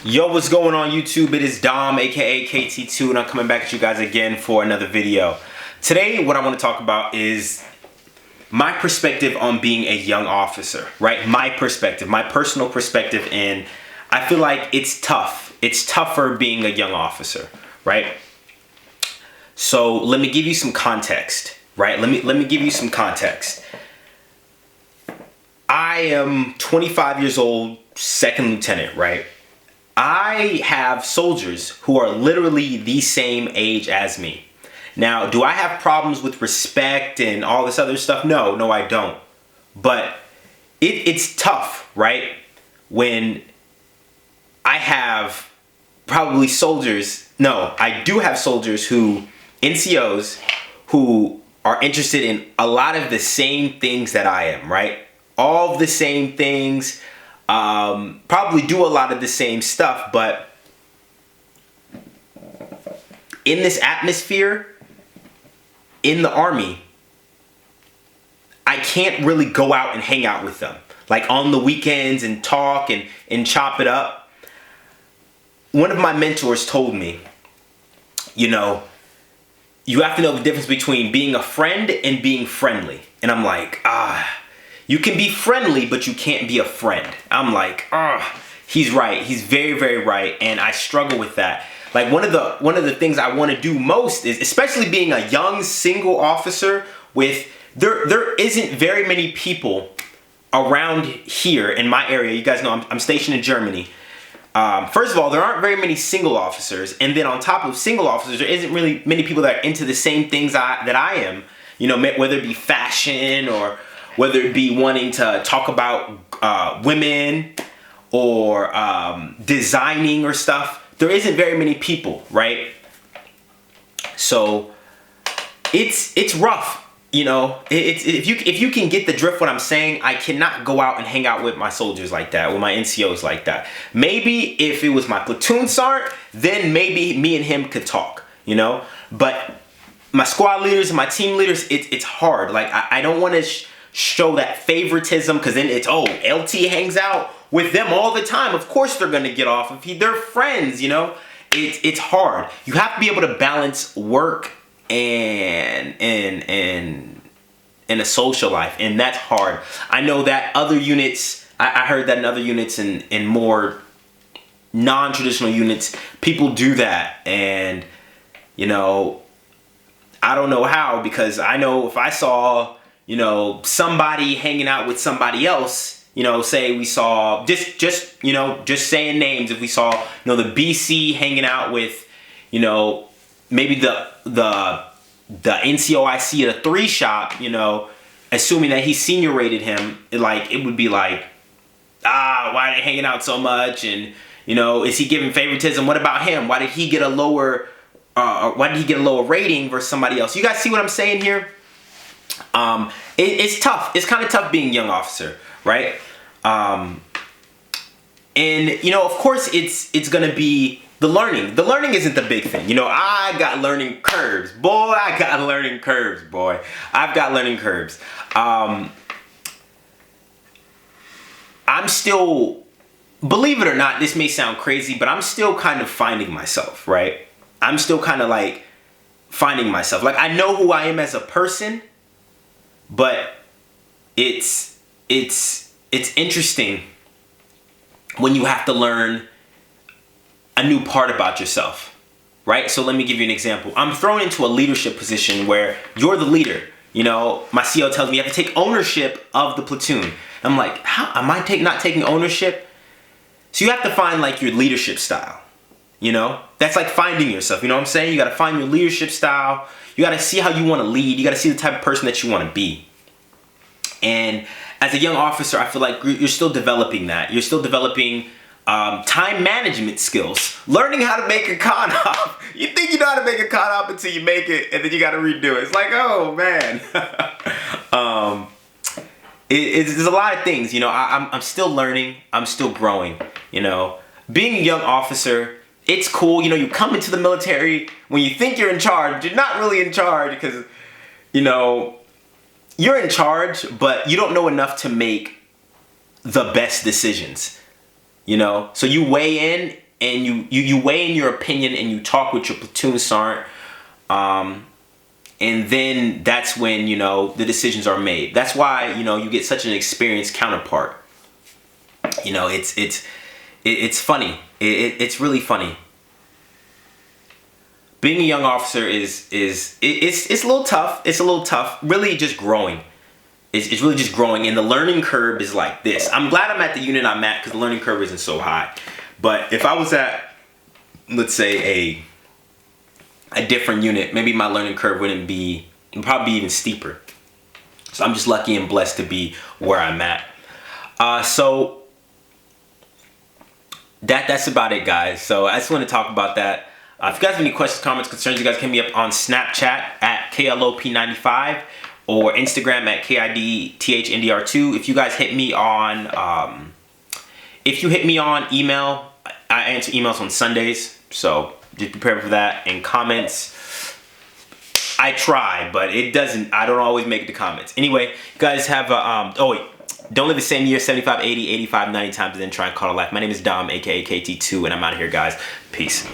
Yo, what's going on YouTube? It is Dom, aka KT2, and I'm coming back at you guys again for another video. Today, what I want to talk about is my perspective on being a young officer, right? My perspective, my personal perspective, and I feel like it's tough. It's tougher being a young officer, right? So let me give you some context, right? Let me give you some context. I am 25 years old, second lieutenant, right? I have soldiers who are literally the same age as me. Now, do I have problems with respect and all this other stuff? No, I don't. But it's tough, right? When I have probably soldiers, no, I do have soldiers who, NCOs, who are interested in a lot of the same things that I am, right? All of the same things. Probably do a lot of the same stuff, but in this atmosphere, in the Army, I can't really go out and hang out with them. Like on the weekends and talk and chop it up. One of my mentors told me, you have to know the difference between being a friend and being friendly. And I'm like, you can be friendly, but you can't be a friend. I'm like, he's right. He's very, very right. And I struggle with that. Like one of the things I want to do most is, especially being a young single officer with, there isn't very many people around here in my area. You guys know I'm stationed in Germany. First of all, there aren't very many single officers. And then on top of single officers, there isn't really many people that are into the same things that I am. Whether it be fashion or whether it be wanting to talk about women or designing or stuff. There isn't very many people, right? So it's rough, if you can get the drift what I'm saying. I cannot go out and hang out with my soldiers like that, with my NCOs like that. Maybe if it was my platoon sergeant, then maybe me and him could talk, But my squad leaders and my team leaders, it's hard. Like I don't want to show that favoritism, because then it's, LT hangs out with them all the time. Of course they're going to get off if they're friends, It's hard. You have to be able to balance work and a social life, and that's hard. I know that other units, I heard that in other units and in more non-traditional units, people do that, and I don't know how, because I know if I saw somebody hanging out with somebody else, say we saw, just saying names, if we saw, the BC hanging out with, maybe the NCO I see at a 3 shop, assuming that he senior rated him, it would be like, why are they hanging out so much? And, is he giving favoritism? What about him? Why did he get a lower, rating versus somebody else? You guys see what I'm saying here? It's tough. It's kind of tough being a young officer, right? And of course it's gonna be the learning. The learning isn't the big thing. I got learning curves, boy. I've got learning curves. I'm still, believe it or not, this may sound crazy, but I'm still kind of finding myself, right? I'm still kind of like finding myself. Like, I know who I am as a person. But it's interesting when you have to learn a new part about yourself, right? So let me give you an example. I'm thrown into a leadership position where you're the leader. My CO tells me you have to take ownership of the platoon. I'm like, how am I not taking ownership? So you have to find like your leadership style. That's like finding yourself. You know what I'm saying? You got to find your leadership style. You got to see how you want to lead. You got to see the type of person that you want to be. And as a young officer, I feel like you're still developing that. You're still developing time management skills. Learning how to make a con op. You think you know how to make a con op until you make it, and then you got to redo it. It's like, oh, man. There's a lot of things. I'm still learning. I'm still growing. Being a young officer, it's cool. You come into the military when you think you're in charge. You're not really in charge because, you're in charge, but you don't know enough to make the best decisions. So you weigh in and you weigh in your opinion and you talk with your platoon sergeant, and then that's when, you know, the decisions are made. That's why, you know, you get such an experienced counterpart. You know, it's funny. It's really funny. Being a young officer it's a little tough. It's a little tough. Really just growing. It's really just growing, and the learning curve is like this. I'm glad I'm at the unit I'm at because the learning curve isn't so high. But if I was at, let's say, a different unit, maybe my learning curve it'd probably be even steeper. So I'm just lucky and blessed to be where I'm at. So that's about it, guys. So I just want to talk about that. If you guys have any questions, comments, concerns, you guys can hit me up on Snapchat at KLOP95 or Instagram at KIDTHNDR2. If you guys hit me on, email, I answer emails on Sundays, so just prepare for that. And comments, I try, but I don't always make the comments. Anyway, you guys have don't live the same year 75, 80, 85, 90 times and then try and call it life. My name is Dom, aka KT2, and I'm out of here, guys. Peace.